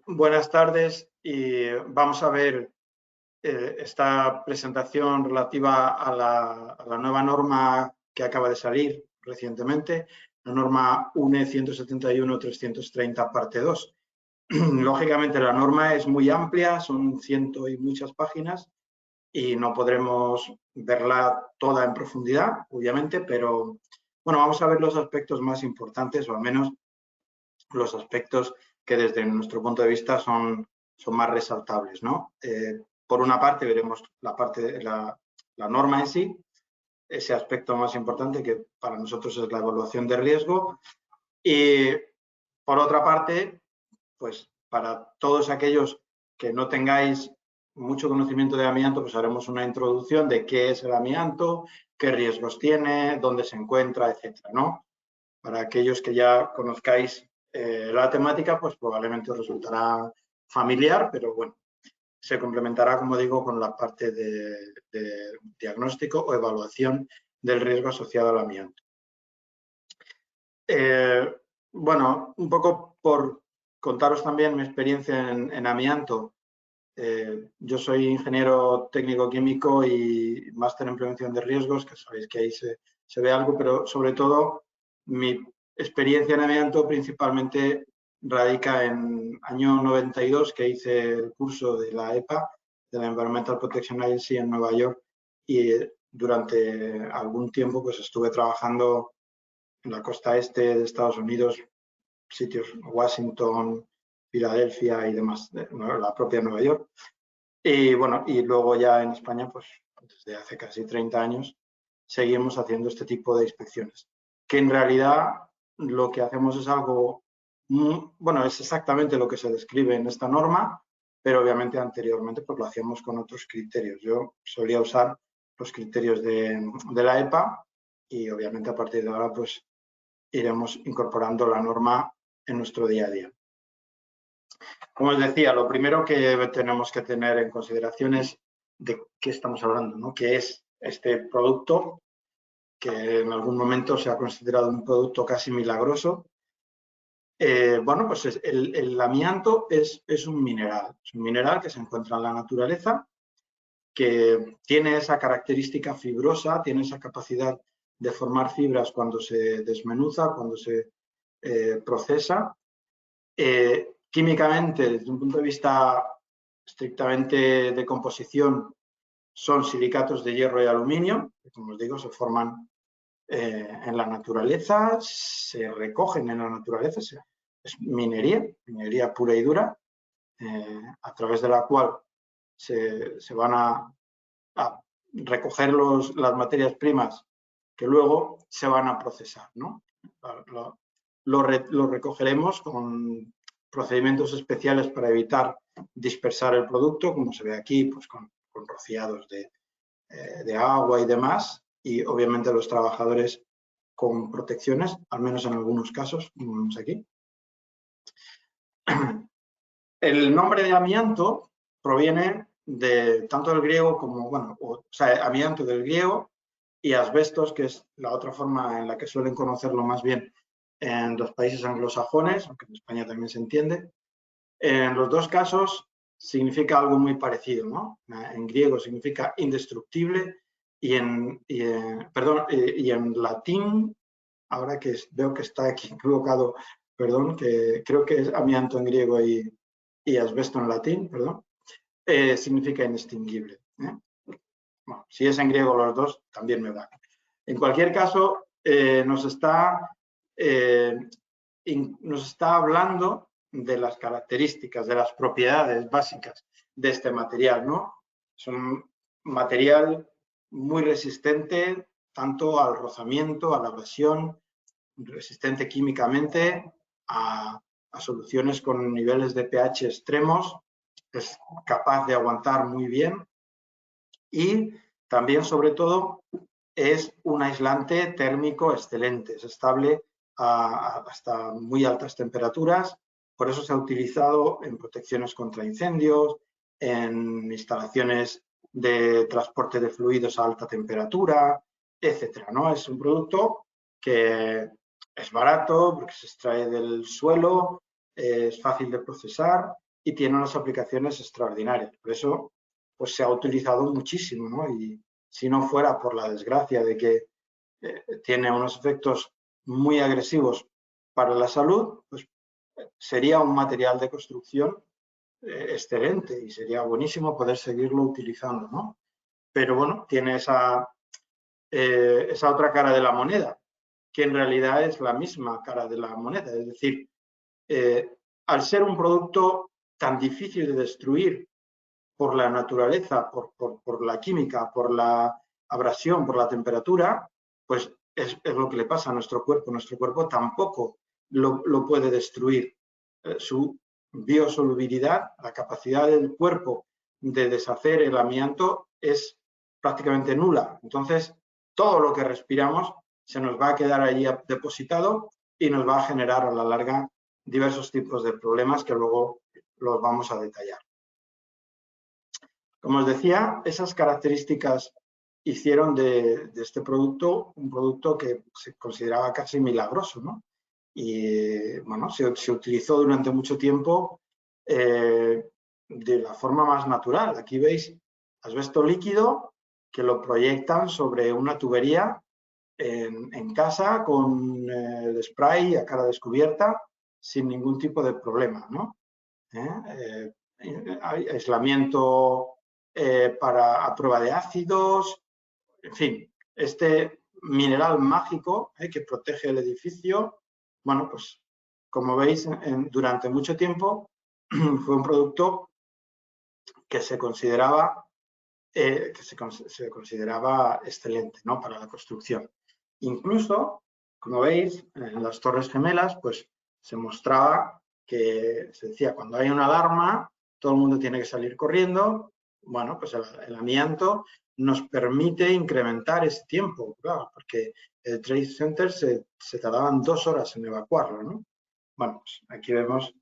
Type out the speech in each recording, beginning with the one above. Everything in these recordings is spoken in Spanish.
Buenas tardes y vamos a ver esta presentación relativa a la nueva norma que acaba de salir recientemente, la norma UNE 171-330 parte 2. Lógicamente la norma es muy amplia, son ciento y muchas páginas y no podremos verla toda en profundidad, obviamente, pero bueno, vamos a ver los aspectos más importantes o al menos los aspectos que desde nuestro punto de vista son más resaltables, ¿no? Por una parte veremos la parte de la norma en sí, ese aspecto más importante que para nosotros es la evaluación de riesgo, y por otra parte, pues para todos aquellos que no tengáis mucho conocimiento de amianto, pues haremos una introducción de qué es el amianto, qué riesgos tiene, dónde se encuentra, etcétera, ¿no? Para aquellos que ya conozcáis la temática, pues probablemente os resultará familiar, pero bueno, se complementará, como digo, con la parte de diagnóstico o evaluación del riesgo asociado al amianto. Bueno, un poco por contaros también mi experiencia en amianto. Yo soy ingeniero técnico químico y máster en prevención de riesgos, que sabéis que ahí se ve algo, pero sobre todo mi experiencia en amianto principalmente radica en año 92, que hice el curso de la EPA, de la Environmental Protection Agency en Nueva York, y durante algún tiempo pues estuve trabajando en la costa este de Estados Unidos, sitios Washington, Filadelfia y demás, la propia Nueva York. Y bueno, y luego ya en España, pues desde hace casi 30 años, seguimos haciendo este tipo de inspecciones, que en realidad lo que hacemos es algo, bueno, es exactamente lo que se describe en esta norma, pero obviamente anteriormente pues lo hacíamos con otros criterios. Yo solía usar los criterios de la EPA y obviamente a partir de ahora pues iremos incorporando la norma en nuestro día a día. Como os decía, lo primero que tenemos que tener en consideración es de qué estamos hablando, ¿no? ¿Qué es este producto que en algún momento se ha considerado un producto casi milagroso? Bueno, pues el amianto es un mineral que se encuentra en la naturaleza, que tiene esa característica fibrosa, tiene esa capacidad de formar fibras cuando se desmenuza, cuando se procesa. Químicamente, desde un punto de vista estrictamente de composición, son silicatos de hierro y aluminio, que como os digo, se forman en la naturaleza, se recogen en la naturaleza, es minería pura y dura, a través de la cual se van a recoger las materias primas que luego se van a procesar, ¿no? Lo recogeremos con procedimientos especiales para evitar dispersar el producto, como se ve aquí, pues con rociados de agua y demás, y obviamente los trabajadores con protecciones, al menos en algunos casos, como vemos aquí. El nombre de amianto proviene de tanto del griego como, bueno, o sea, amianto del griego y asbestos, que es la otra forma en la que suelen conocerlo más bien en los países anglosajones, aunque en España también se entiende. En los dos casos significa algo muy parecido, ¿no? En griego significa indestructible y en latín, ahora que veo que está aquí equivocado, perdón, que creo que es amianto en griego y asbesto en latín, perdón, significa indistinguible. Bueno, si es en griego los dos, también me va. En cualquier caso, nos está hablando de las características, de las propiedades básicas de este material, ¿no? Es un material muy resistente tanto al rozamiento, a la abrasión, resistente químicamente a soluciones con niveles de pH extremos, es capaz de aguantar muy bien y también, sobre todo, es un aislante térmico excelente, es estable hasta muy altas temperaturas, por eso se ha utilizado en protecciones contra incendios, en instalaciones de transporte de fluidos a alta temperatura, etcétera, ¿no? Es un producto que es barato porque se extrae del suelo, es fácil de procesar y tiene unas aplicaciones extraordinarias. Por eso pues se ha utilizado muchísimo, ¿no? Y si no fuera por la desgracia de que tiene unos efectos muy agresivos para la salud, pues sería un material de construcción excelente y sería buenísimo poder seguirlo utilizando, ¿no? Pero bueno, tiene esa otra cara de la moneda, que en realidad es la misma cara de la moneda. Es decir, al ser un producto tan difícil de destruir por la naturaleza, por la química, por la abrasión, por la temperatura, pues es lo que le pasa a nuestro cuerpo. Nuestro cuerpo tampoco lo puede destruir. Su biosolubilidad, la capacidad del cuerpo de deshacer el amianto es prácticamente nula. Entonces, todo lo que respiramos se nos va a quedar allí depositado y nos va a generar a la larga diversos tipos de problemas que luego los vamos a detallar. Como os decía, esas características hicieron de este producto un producto que se consideraba casi milagroso, ¿no? Y bueno, se utilizó durante mucho tiempo de la forma más natural. Aquí veis asbesto líquido que lo proyectan sobre una tubería en casa con el spray a cara descubierta sin ningún tipo de problema, ¿no? Aislamiento a prueba de ácidos, en fin, este mineral mágico que protege el edificio, bueno, pues como veis, durante mucho tiempo fue un producto que se consideraba excelente, ¿no?, para la construcción. Incluso, como veis, en las Torres Gemelas, pues se mostraba que se decía, cuando hay una alarma, todo el mundo tiene que salir corriendo. Bueno, pues el amianto nos permite incrementar ese tiempo, claro, porque el Trade Center se tardaban 2 horas en evacuarlo, ¿no? Bueno, pues aquí vemos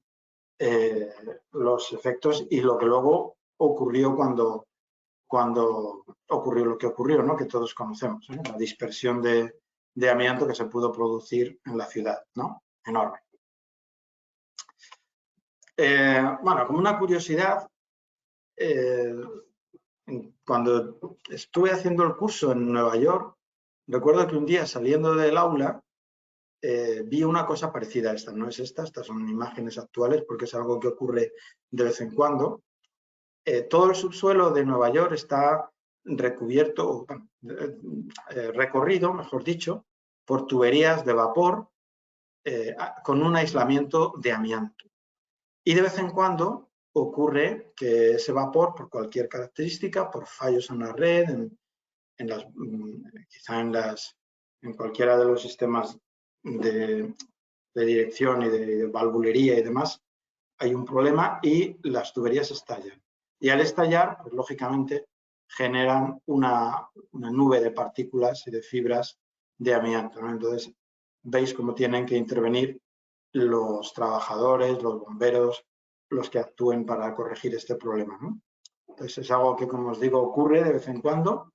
los efectos y lo que luego ocurrió cuando ocurrió lo que ocurrió, ¿no?, que todos conocemos, ¿eh? La dispersión de amianto que se pudo producir en la ciudad, ¿no? Enorme. Bueno, como una curiosidad, cuando estuve haciendo el curso en Nueva York, recuerdo que un día saliendo del aula vi una cosa parecida a esta. No es esta, estas son imágenes actuales porque es algo que ocurre de vez en cuando. Todo el subsuelo de Nueva York está recubierto, recorrido, mejor dicho, por tuberías de vapor con un aislamiento de amianto. Y de vez en cuando ocurre que ese vapor, por cualquier característica, por fallos en la red, quizá en cualquiera de los sistemas de dirección y de valvulería y demás, hay un problema y las tuberías estallan. Y al estallar, pues, lógicamente, generan una nube de partículas y de fibras de amianto, ¿no? Entonces, veis cómo tienen que intervenir los trabajadores, los bomberos, los que actúen para corregir este problema, ¿no? Entonces, es algo que, como os digo, ocurre de vez en cuando.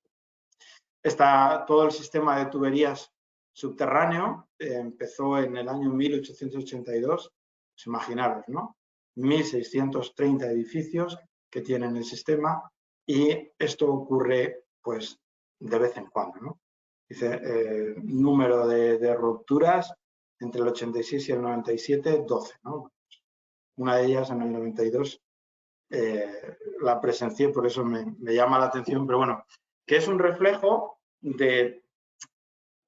Está todo el sistema de tuberías subterráneo, empezó en el año 1882, pues imaginaros, ¿no? 1.630 edificios que tienen el sistema y esto ocurre, pues, de vez en cuando, ¿no? Dice, número de rupturas entre el 86 y el 97, 12, ¿no? Una de ellas en el 92 la presencié, por eso me llama la atención, pero bueno, que es un reflejo de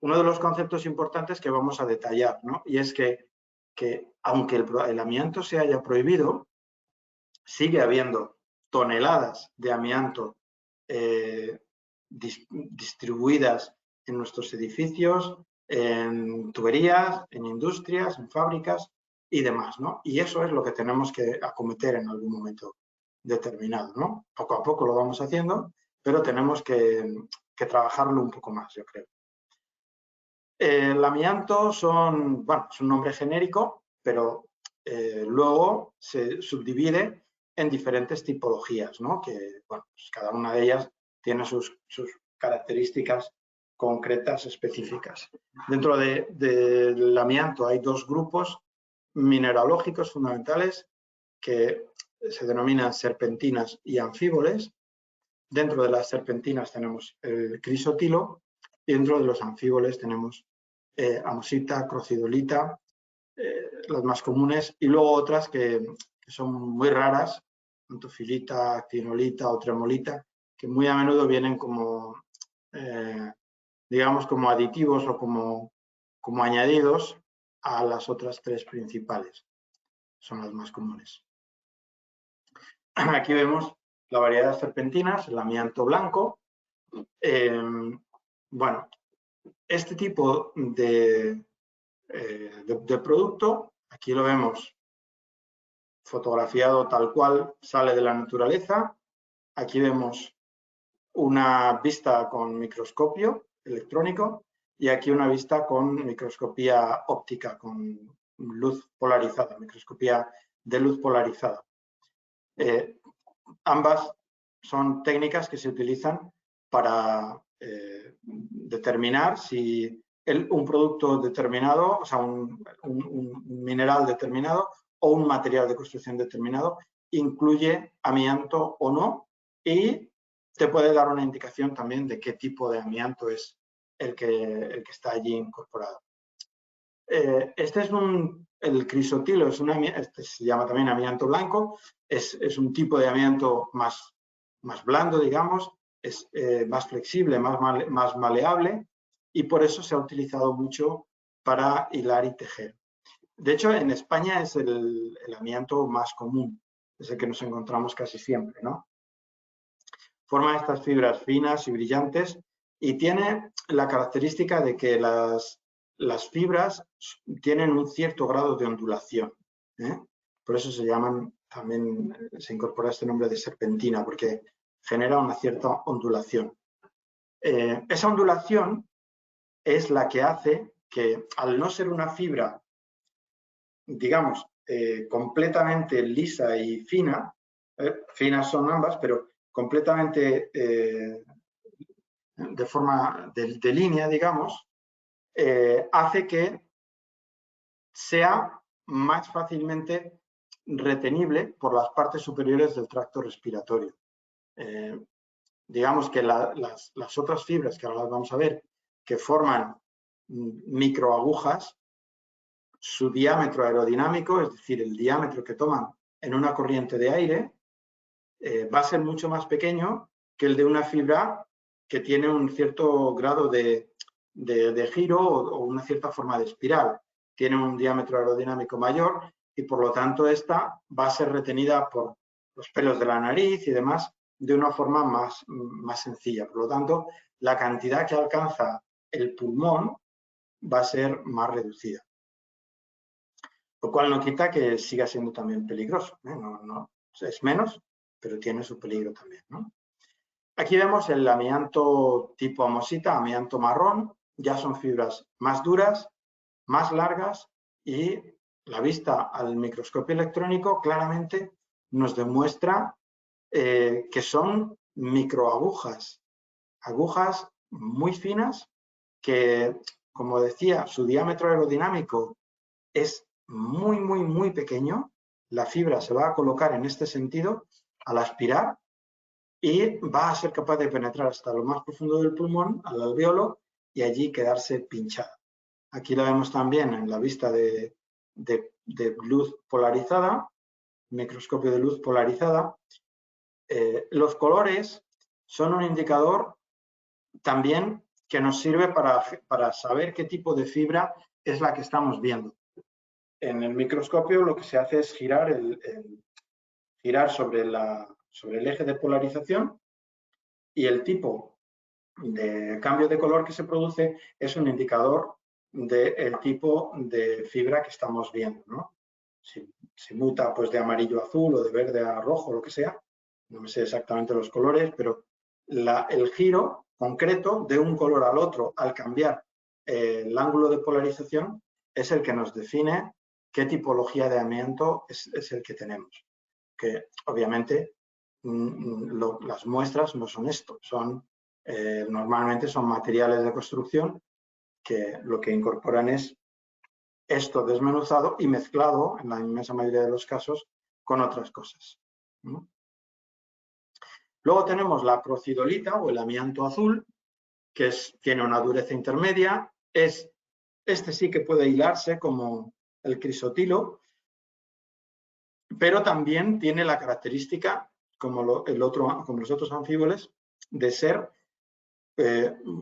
uno de los conceptos importantes que vamos a detallar, ¿no? Y es que aunque el amianto se haya prohibido, sigue habiendo toneladas de amianto distribuidas en nuestros edificios, en tuberías, en industrias, en fábricas y demás, ¿no? Y eso es lo que tenemos que acometer en algún momento determinado, ¿no? Poco a poco lo vamos haciendo, pero tenemos que trabajarlo un poco más, yo creo. El amianto es un nombre genérico, pero luego se subdivide en diferentes tipologías, ¿no? Que, bueno, pues cada una de ellas tiene sus características concretas específicas. Dentro del amianto hay 2 grupos mineralógicos fundamentales que se denominan serpentinas y anfíboles. Dentro de las serpentinas tenemos el crisotilo y dentro de los anfíboles tenemos amosita, crocidolita, las más comunes, y luego otras que son muy raras, antofilita, actinolita o tremolita, que muy a menudo vienen como, digamos, como aditivos o como añadidos a las otras tres principales. Son las más comunes. Aquí vemos la variedad de serpentinas, el amianto blanco. Bueno, este tipo de producto, aquí lo vemos fotografiado tal cual sale de la naturaleza. Aquí vemos una vista con microscopio electrónico y aquí una vista con microscopía óptica, con luz polarizada, microscopía de luz polarizada. Ambas son técnicas que se utilizan para determinar si un producto determinado, o sea, un mineral determinado o un material de construcción determinado incluye amianto o no, y te puede dar una indicación también de qué tipo de amianto es el que está allí incorporado. Este es el crisotilo, este se llama también amianto blanco, es un tipo de amianto más blando, digamos, es más flexible, más maleable, y por eso se ha utilizado mucho para hilar y tejer. De hecho, en España es el amianto más común, es el que nos encontramos casi siempre, ¿no? Forma estas fibras finas y brillantes y tiene la característica de que las fibras tienen un cierto grado de ondulación, ¿eh? Por eso se llaman, también se incorpora este nombre de serpentina, porque genera una cierta ondulación. Esa ondulación es la que hace que, al no ser una fibra, digamos, completamente lisa y fina, finas son ambas, pero completamente de forma de línea, digamos, hace que sea más fácilmente retenible por las partes superiores del tracto respiratorio. Digamos que las otras fibras, que ahora las vamos a ver, que forman microagujas, su diámetro aerodinámico, es decir, el diámetro que toman en una corriente de aire, va a ser mucho más pequeño que el de una fibra que tiene un cierto grado de giro o una cierta forma de espiral. Tiene un diámetro aerodinámico mayor y, por lo tanto, esta va a ser retenida por los pelos de la nariz y demás de una forma más sencilla. Por lo tanto, la cantidad que alcanza el pulmón va a ser más reducida. Lo cual no quita que siga siendo también peligroso, ¿eh? No, es menos, pero tiene su peligro también, ¿no? Aquí vemos el amianto tipo amosita, amianto marrón. Ya son fibras más duras, más largas, y la vista al microscopio electrónico claramente nos demuestra que son microagujas, agujas muy finas que, como decía, su diámetro aerodinámico es muy pequeño. La fibra se va a colocar en este sentido al aspirar y va a ser capaz de penetrar hasta lo más profundo del pulmón, al alvéolo, y allí quedarse pinchada. Aquí la vemos también en la vista de luz polarizada, microscopio de luz polarizada. Los colores son un indicador también que nos sirve para saber qué tipo de fibra es la que estamos viendo. En el microscopio lo que se hace es girar sobre el eje de polarización, y el tipo de cambio de color que se produce es un indicador del tipo de fibra que estamos viendo, ¿no? Si muta pues de amarillo a azul o de verde a rojo, lo que sea, no me sé exactamente los colores, pero el giro concreto de un color al otro al cambiar el ángulo de polarización es el que nos define qué tipología de amianto es el que tenemos. Que obviamente las muestras no son esto, normalmente son materiales de construcción que lo que incorporan es esto desmenuzado y mezclado, en la inmensa mayoría de los casos, con otras cosas. Luego tenemos la crocidolita o el amianto azul, que tiene una dureza intermedia. Este sí que puede hilarse como el crisotilo, pero también tiene la característica, como los otros anfíboles, de ser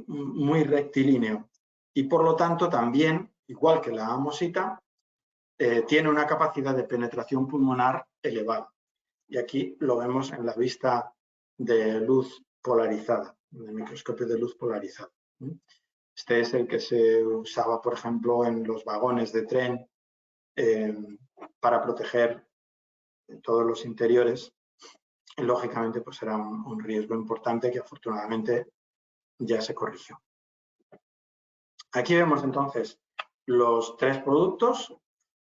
muy rectilíneo. Y por lo tanto también, igual que la amosita, tiene una capacidad de penetración pulmonar elevada. Y aquí lo vemos en la vista de luz polarizada, en el microscopio de luz polarizada. Este es el que se usaba, por ejemplo, en los vagones de tren para proteger todos los interiores. Y, lógicamente, pues era un riesgo importante que afortunadamente ya se corrigió. Aquí vemos entonces los tres productos,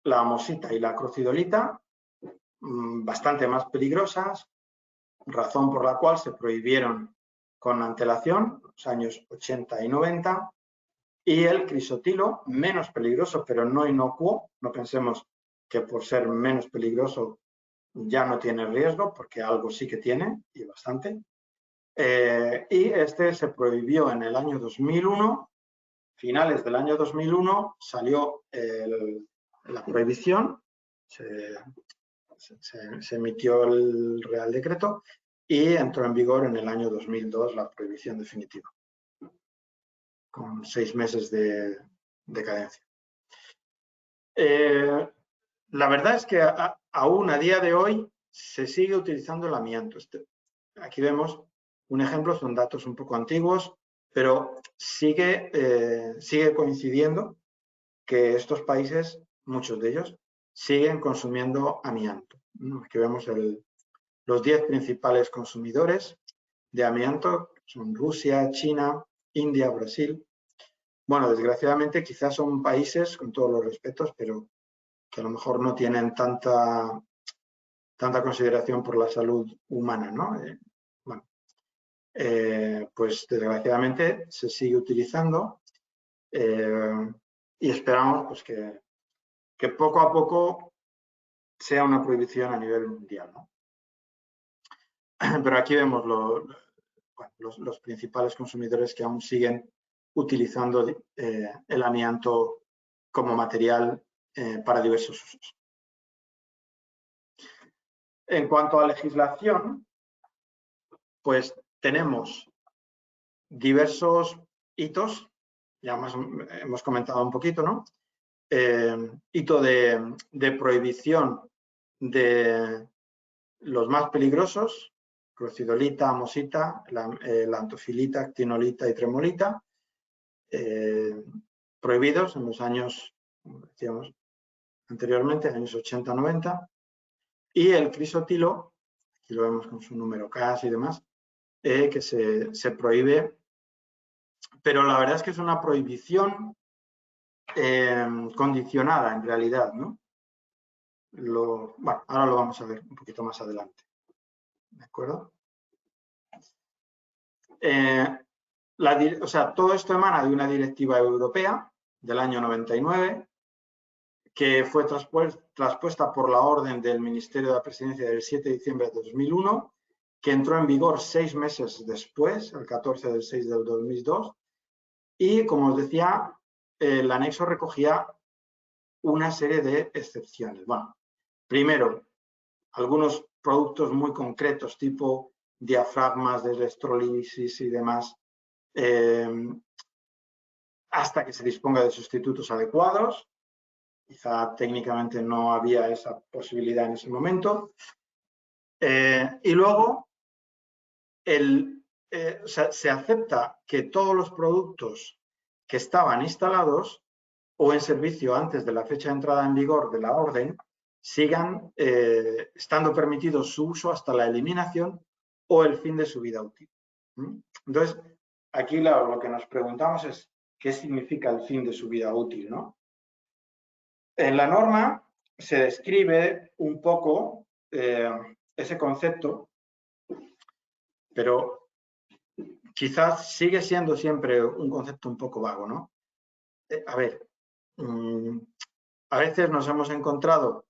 la amosita y la crocidolita, bastante más peligrosas, razón por la cual se prohibieron con antelación, los años 80 y 90, y el crisotilo, menos peligroso, pero no inocuo. No pensemos que por ser menos peligroso ya no tiene riesgo, porque algo sí que tiene, y bastante. Y este se prohibió en el año 2001, finales del año 2001, salió la prohibición, se emitió el Real Decreto y entró en vigor en el año 2002 la prohibición definitiva, con 6 meses de cadencia. La verdad es que aún a día de hoy se sigue utilizando el amianto. Aquí vemos un ejemplo, son datos un poco antiguos, pero sigue coincidiendo que estos países, muchos de ellos, siguen consumiendo amianto. Aquí vemos los 10 principales consumidores de amianto, son Rusia, China, India, Brasil. Bueno, desgraciadamente quizás son países, con todos los respetos, pero que a lo mejor no tienen tanta consideración por la salud humana, ¿no? Bueno, pues desgraciadamente se sigue utilizando y esperamos pues, que poco a poco sea una prohibición a nivel mundial, ¿no? Pero aquí vemos los principales consumidores que aún siguen utilizando el amianto como material para diversos usos. En cuanto a legislación, pues tenemos diversos hitos, ya más hemos comentado un poquito, ¿no? Hito de prohibición de los más peligrosos, crocidolita, amosita, la antofilita, actinolita y tremolita, prohibidos en los años, como decíamos anteriormente, años 80-90, y el crisotilo, aquí lo vemos con su número CAS y demás, que se prohíbe, pero la verdad es que es una prohibición condicionada en realidad, ¿no? Bueno, ahora lo vamos a ver un poquito más adelante. ¿De acuerdo? O sea, todo esto emana de una directiva europea del año 99 que fue traspuesta por la orden del Ministerio de la Presidencia del 7 de diciembre de 2001, que entró en vigor 6 meses después, el 14 del 6 del 2002, y, como os decía, el anexo recogía una serie de excepciones. Bueno, primero, algunos productos muy concretos, tipo diafragmas de electrolisis y demás, hasta que se disponga de sustitutos adecuados. Quizá técnicamente no había esa posibilidad en ese momento. Y luego, se acepta que todos los productos que estaban instalados o en servicio antes de la fecha de entrada en vigor de la orden sigan estando permitidos su uso hasta la eliminación o el fin de su vida útil. Entonces, aquí lo que nos preguntamos es qué significa el fin de su vida útil, ¿no? En la norma se describe un poco ese concepto, pero quizás sigue siendo siempre un concepto un poco vago, ¿no? A ver, a veces nos hemos encontrado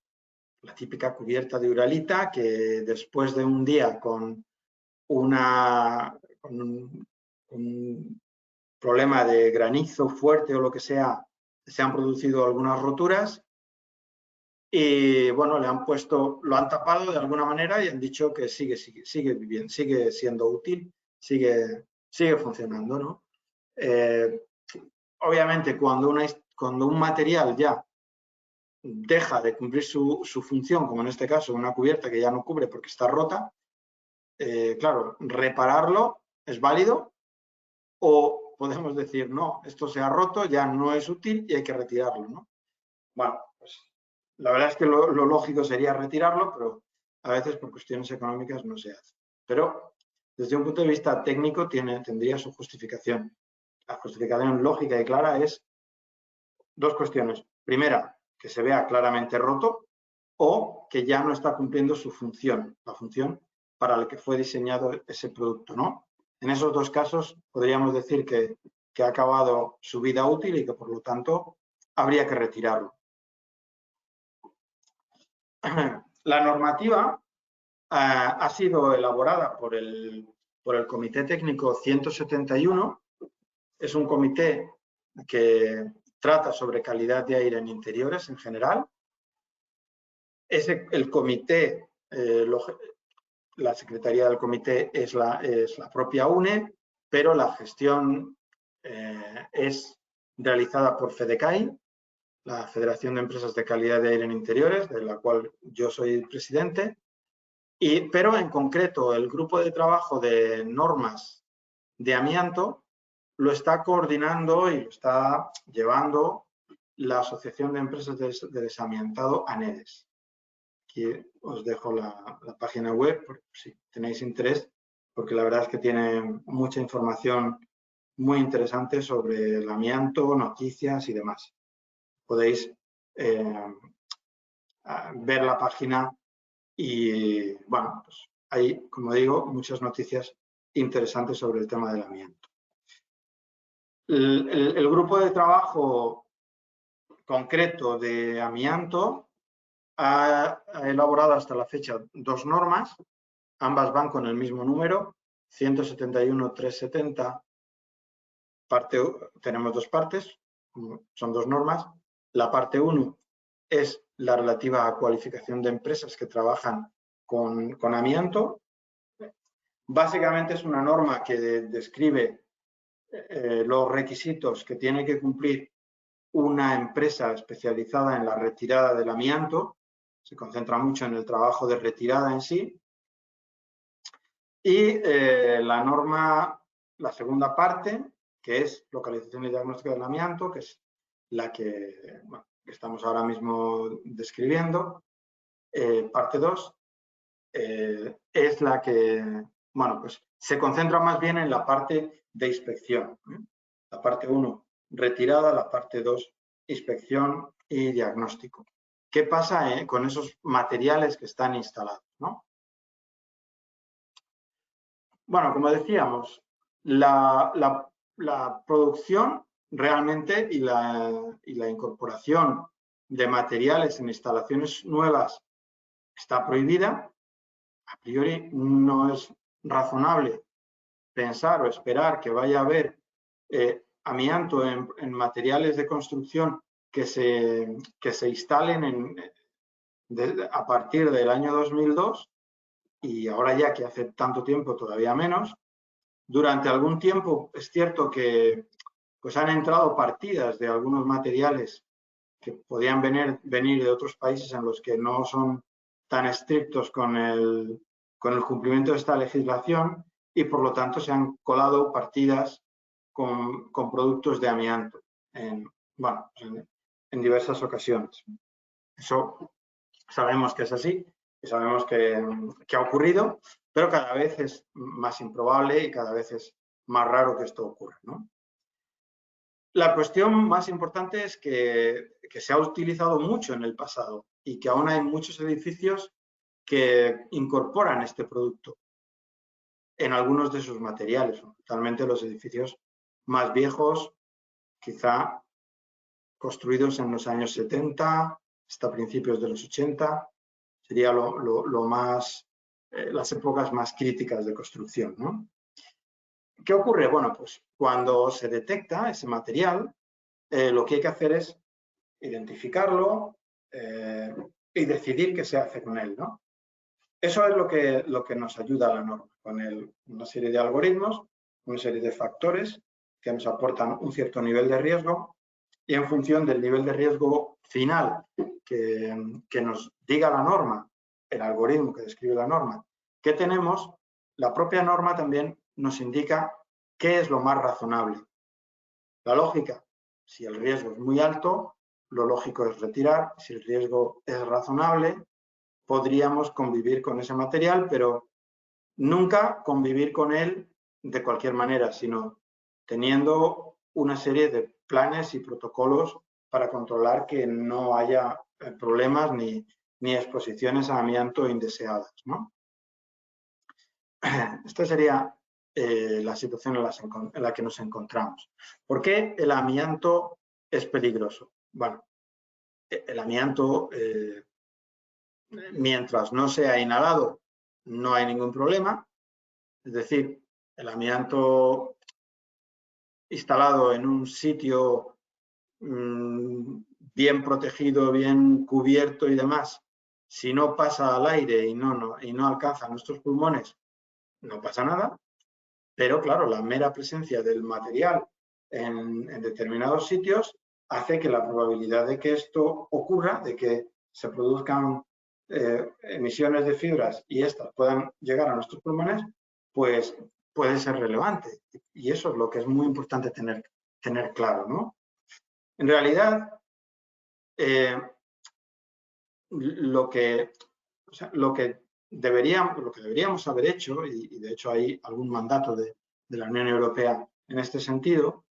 la típica cubierta de uralita que después de un día con un problema de granizo fuerte o lo que sea, se han producido algunas roturas y bueno, le han puesto, lo han tapado de alguna manera y han dicho que sigue viviendo, sigue siendo útil, sigue funcionando, ¿no? Obviamente, cuando un material ya deja de cumplir su función, como en este caso una cubierta que ya no cubre porque está rota, claro, repararlo es válido o podemos decir, no, esto se ha roto, ya no es útil y hay que retirarlo, ¿no? Bueno, pues la verdad es que lo lógico sería retirarlo, pero a veces por cuestiones económicas no se hace. Pero desde un punto de vista técnico tendría su justificación. La justificación lógica y clara es dos cuestiones. Primera, que se vea claramente roto o que ya no está cumpliendo su función, la función para la que fue diseñado ese producto, ¿no? En esos dos casos podríamos decir que ha acabado su vida útil y que por lo tanto habría que retirarlo. La normativa ha sido elaborada por el Comité Técnico 171. Es un comité que trata sobre calidad de aire en interiores en general. El comité, la secretaría del comité es la propia UNE, pero la gestión es realizada por FEDECAI, la Federación de Empresas de Calidad de Aire en Interiores, de la cual yo soy presidente, pero en concreto el grupo de trabajo de normas de amianto lo está coordinando y lo está llevando la Asociación de Empresas de Desamiantado, ANEDES. Aquí os dejo la página web por si tenéis interés, porque la verdad es que tiene mucha información muy interesante sobre el amianto, noticias y demás. Podéis ver la página y, bueno, pues hay, como digo, muchas noticias interesantes sobre el tema del amianto. El grupo de trabajo concreto de amianto ha elaborado hasta la fecha dos normas, ambas van con el mismo número, 171.370, tenemos dos partes, son dos normas. La parte 1 es la relativa a cualificación de empresas que trabajan con amianto. Básicamente es una norma que describe los requisitos que tiene que cumplir una empresa especializada en la retirada del amianto. Se concentra mucho en el trabajo de retirada en sí. Y la norma, la segunda parte, que es localización y diagnóstico del amianto, que es la que estamos ahora mismo describiendo, parte 2, es la que, bueno, pues se concentra más bien en la parte de inspección. La parte 1, retirada, la parte 2, inspección y diagnóstico. ¿Qué pasa con esos materiales que están instalados, ¿no? Bueno, como decíamos, la producción realmente y la incorporación de materiales en instalaciones nuevas está prohibida. A priori no es razonable pensar o esperar que vaya a haber amianto en materiales de construcción que se instalen a partir del año 2002 y ahora ya que hace tanto tiempo todavía menos. Durante algún tiempo es cierto que pues han entrado partidas de algunos materiales que podían venir de otros países en los que no son tan estrictos con el cumplimiento de esta legislación y por lo tanto se han colado partidas con productos de amianto en diversas ocasiones. Eso sabemos que es así, y sabemos que ha ocurrido, pero cada vez es más improbable y cada vez es más raro que esto ocurra, ¿no? La cuestión más importante es que se ha utilizado mucho en el pasado y que aún hay muchos edificios que incorporan este producto en algunos de sus materiales, totalmente los edificios más viejos, quizá construidos en los años 70 hasta principios de los 80, sería las épocas más críticas de construcción, ¿no? ¿Qué ocurre? Bueno, pues cuando se detecta ese material, lo que hay que hacer es identificarlo y decidir qué se hace con él, ¿no? Eso es lo que nos ayuda a la norma, con una serie de algoritmos, una serie de factores que nos aportan un cierto nivel de riesgo y en función del nivel de riesgo final que nos diga la norma, el algoritmo que describe la norma, que tenemos, la propia norma también nos indica qué es lo más razonable. La lógica, si el riesgo es muy alto, lo lógico es retirar. Si el riesgo es razonable, podríamos convivir con ese material, pero nunca convivir con él de cualquier manera, sino teniendo una serie de planes y protocolos para controlar que no haya problemas ni exposiciones a amianto indeseadas, ¿no? Esta sería la situación en la que nos encontramos. ¿Por qué el amianto es peligroso? Bueno, el amianto, mientras no sea inhalado, no hay ningún problema. Es decir, el amianto instalado en un sitio bien protegido, bien cubierto y demás, si no pasa al aire y no alcanza nuestros pulmones, no pasa nada. Pero claro, la mera presencia del material en determinados sitios hace que la probabilidad de que esto ocurra, de que se produzcan emisiones de fibras y estas puedan llegar a nuestros pulmones, pues puede ser relevante. Y eso es lo que es muy importante tener claro, ¿no? En realidad, lo que deberíamos haber hecho, y de hecho hay algún mandato de la Unión Europea en este sentido,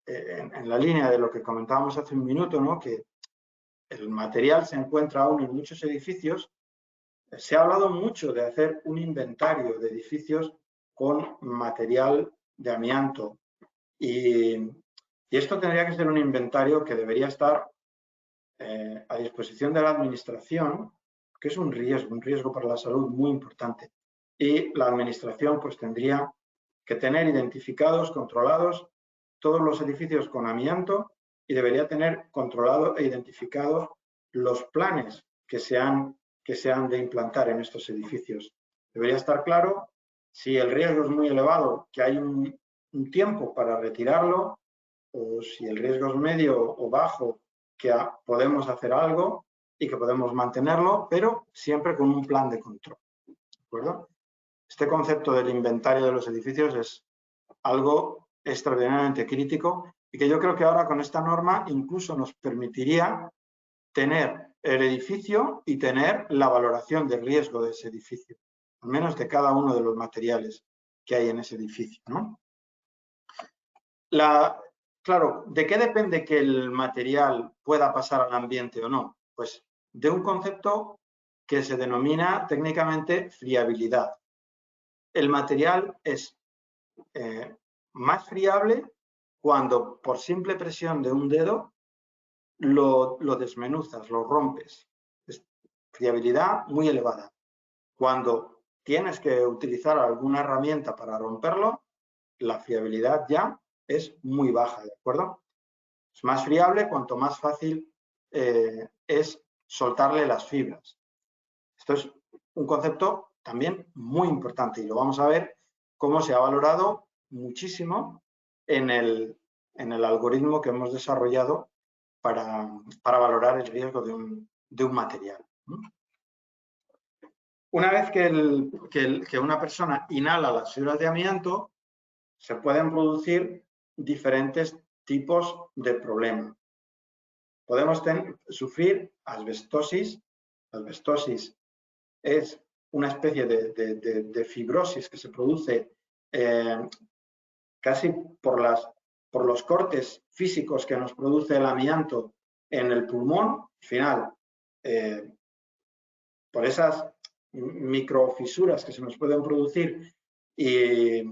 en la línea de lo que comentábamos hace un minuto, ¿no? Que el material se encuentra aún en muchos edificios. Se ha hablado mucho de hacer un inventario de edificios con material de amianto y esto tendría que ser un inventario que debería estar a disposición de la administración, que es un riesgo para la salud muy importante. Y la administración pues tendría que tener identificados, controlados todos los edificios con amianto y debería tener controlado e identificados los planes que se han de implantar en estos edificios. Debería estar claro si el riesgo es muy elevado, que hay un tiempo para retirarlo, o si el riesgo es medio o bajo, que podemos hacer algo y que podemos mantenerlo, pero siempre con un plan de control. ¿De acuerdo? Este concepto del inventario de los edificios es algo extraordinariamente crítico y que yo creo que ahora con esta norma incluso nos permitiría tener el edificio y tener la valoración de riesgo de ese edificio, al menos de cada uno de los materiales que hay en ese edificio, ¿no? Claro, ¿de qué depende que el material pueda pasar al ambiente o no? Pues de un concepto que se denomina técnicamente friabilidad. El material es más friable cuando por simple presión de un dedo lo desmenuzas, lo rompes. Es friabilidad muy elevada. Cuando tienes que utilizar alguna herramienta para romperlo, la friabilidad ya es muy baja, ¿de acuerdo? Es más friable cuanto más fácil es soltarle las fibras. Esto es un concepto también muy importante y lo vamos a ver cómo se ha valorado muchísimo en el algoritmo que hemos desarrollado para valorar el riesgo de un material. Una vez que una persona inhala las fibras de amianto, se pueden producir diferentes tipos de problemas. Podemos sufrir asbestosis. La asbestosis es una especie de fibrosis que se produce casi por los cortes físicos que nos produce el amianto en el pulmón. Al final, por esas microfisuras que se nos pueden producir y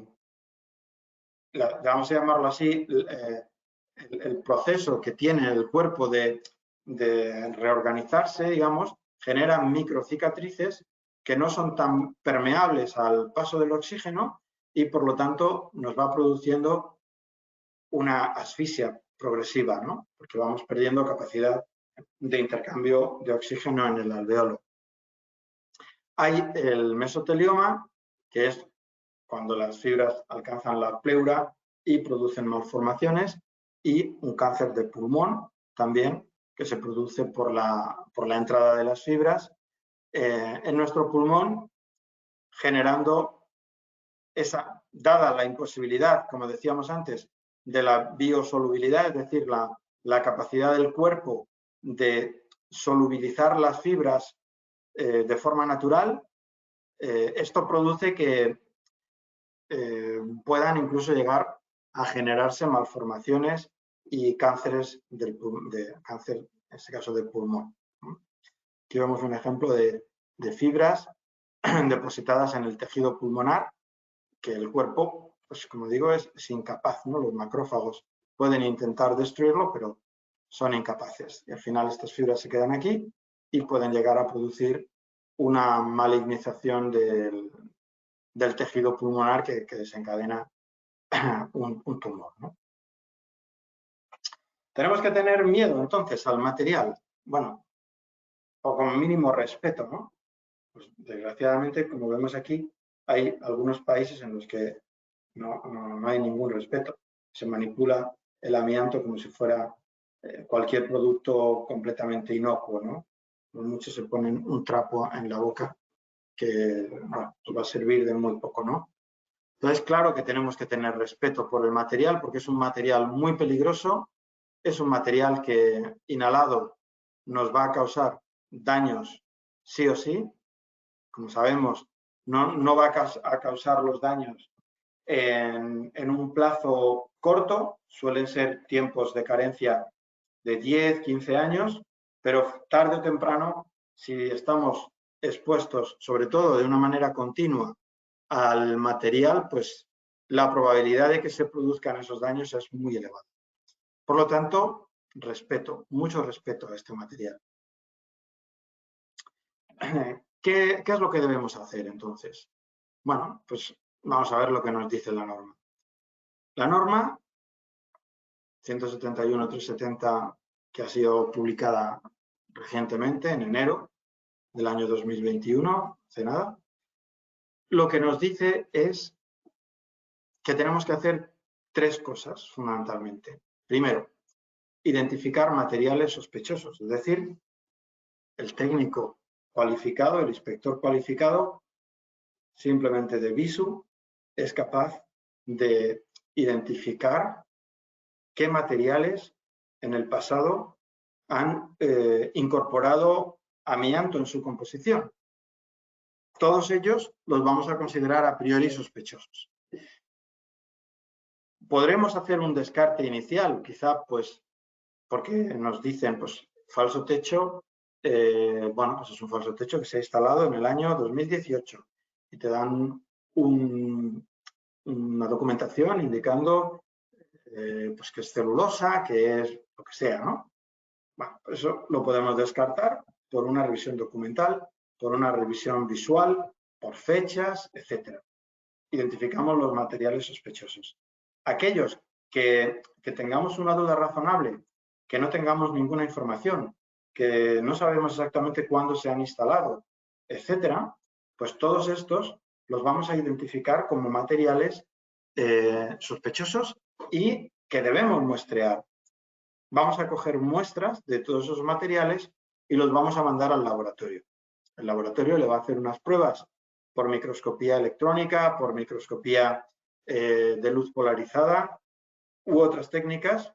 vamos a llamarlo así, el proceso que tiene el cuerpo de reorganizarse, digamos, generan microcicatrices que no son tan permeables al paso del oxígeno y por lo tanto nos va produciendo una asfixia progresiva, ¿no? Porque vamos perdiendo capacidad de intercambio de oxígeno en el alveolo. Hay el mesotelioma, que es cuando las fibras alcanzan la pleura y producen malformaciones, y un cáncer de pulmón también, que se produce por la entrada de las fibras en nuestro pulmón, generando dada la imposibilidad, como decíamos antes, de la biosolubilidad, es decir, la capacidad del cuerpo de solubilizar las fibras de forma natural, esto produce que puedan incluso llegar a generarse malformaciones y cánceres cáncer, en este caso del pulmón. Aquí vemos un ejemplo de fibras depositadas en el tejido pulmonar, que el cuerpo, pues como digo, es incapaz, ¿no? Los macrófagos pueden intentar destruirlo, pero son incapaces. Y al final estas fibras se quedan aquí y pueden llegar a producir una malignización del tejido pulmonar que desencadena un tumor, ¿no? Tenemos que tener miedo entonces al material, bueno, o como mínimo respeto, ¿no? Pues desgraciadamente, como vemos aquí, hay algunos países en los que no hay ningún respeto. Se manipula el amianto como si fuera cualquier producto completamente inocuo, ¿no? Muchos se ponen un trapo en la boca que bueno, va a servir de muy poco, ¿no? Entonces, claro que tenemos que tener respeto por el material porque es un material muy peligroso, es un material que inhalado nos va a causar daños sí o sí. Como sabemos, no va a causar los daños en un plazo corto, suelen ser tiempos de carencia de 10, 15 años, pero tarde o temprano, si estamos expuestos, sobre todo de una manera continua, al material, pues la probabilidad de que se produzcan esos daños es muy elevada. Por lo tanto, respeto, mucho respeto a este material. ¿Qué es lo que debemos hacer entonces? Bueno, pues vamos a ver lo que nos dice la norma. La norma 171.370, que ha sido publicada recientemente, en enero del año 2021, hace nada, lo que nos dice es que tenemos que hacer tres cosas fundamentalmente. Primero, identificar materiales sospechosos, es decir, el técnico cualificado, el inspector cualificado, simplemente de visu, es capaz de identificar qué materiales en el pasado han incorporado amianto en su composición. Todos ellos los vamos a considerar a priori sospechosos. Podremos hacer un descarte inicial, quizá pues porque nos dicen, pues falso techo, bueno, pues es un falso techo que se ha instalado en el año 2018 y te dan una documentación indicando pues que es celulosa, que es lo que sea, ¿no? Bueno, eso lo podemos descartar por una revisión documental, por una revisión visual, por fechas, etc. Identificamos los materiales sospechosos. Aquellos que tengamos una duda razonable, que no tengamos ninguna información, que no sabemos exactamente cuándo se han instalado, etcétera, pues todos estos los vamos a identificar como materiales sospechosos y que debemos muestrear. Vamos a coger muestras de todos esos materiales y los vamos a mandar al laboratorio. El laboratorio le va a hacer unas pruebas por microscopía electrónica, por microscopía de luz polarizada u otras técnicas,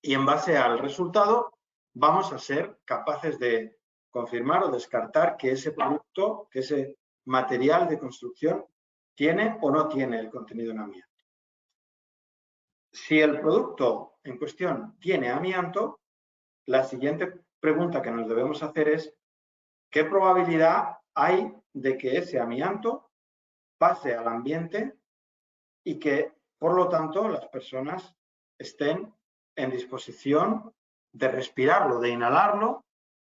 y en base al resultado vamos a ser capaces de confirmar o descartar que ese producto, que ese material de construcción tiene o no tiene el contenido en amianto. Si el producto en cuestión tiene amianto, la siguiente pregunta que nos debemos hacer es ¿qué probabilidad hay de que ese amianto pase al ambiente y que, por lo tanto, las personas estén en disposición de respirarlo, de inhalarlo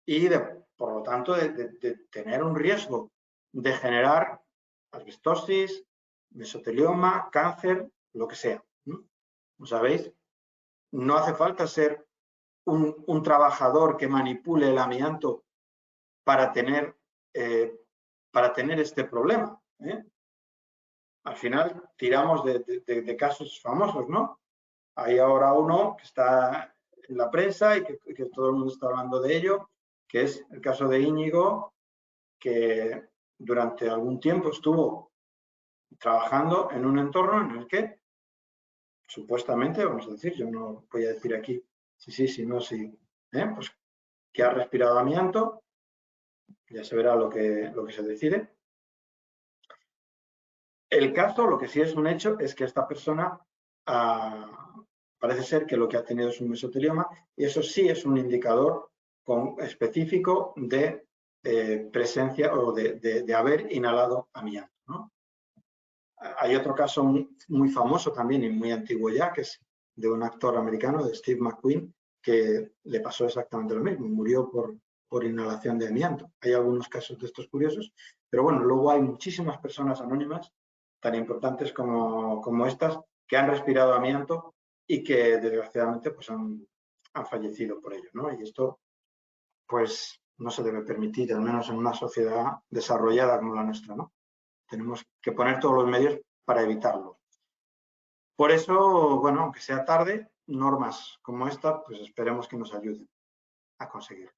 y de por lo tanto, de tener un riesgo de generar asbestosis, mesotelioma, cáncer, lo que sea. ¿Como sabéis? No hace falta ser un trabajador que manipule el amianto para tener este problema. Al final tiramos de casos famosos, ¿no? Hay ahora uno que está en la prensa y que todo el mundo está hablando de ello, que es el caso de Íñigo, que durante algún tiempo estuvo trabajando en un entorno en el que supuestamente, vamos a decir, yo no voy a decir aquí si no, pues que ha respirado amianto, ya se verá lo que se decide. El caso, lo que sí es un hecho, es que esta persona parece ser que lo que ha tenido es un mesotelioma y eso sí es un indicador específico de presencia o de haber inhalado amianto, ¿no? Hay otro caso muy famoso también y muy antiguo ya, que es de un actor americano, de Steve McQueen, que le pasó exactamente lo mismo, murió por inhalación de amianto. Hay algunos casos de estos curiosos, pero bueno, luego hay muchísimas personas anónimas tan importantes como estas que han respirado amianto y que desgraciadamente pues han fallecido por ello, ¿no? Y esto pues no se debe permitir, al menos en una sociedad desarrollada como la nuestra, ¿no? Tenemos que poner todos los medios para evitarlo. Por eso, bueno, aunque sea tarde, normas como esta, pues esperemos que nos ayuden a conseguirlo.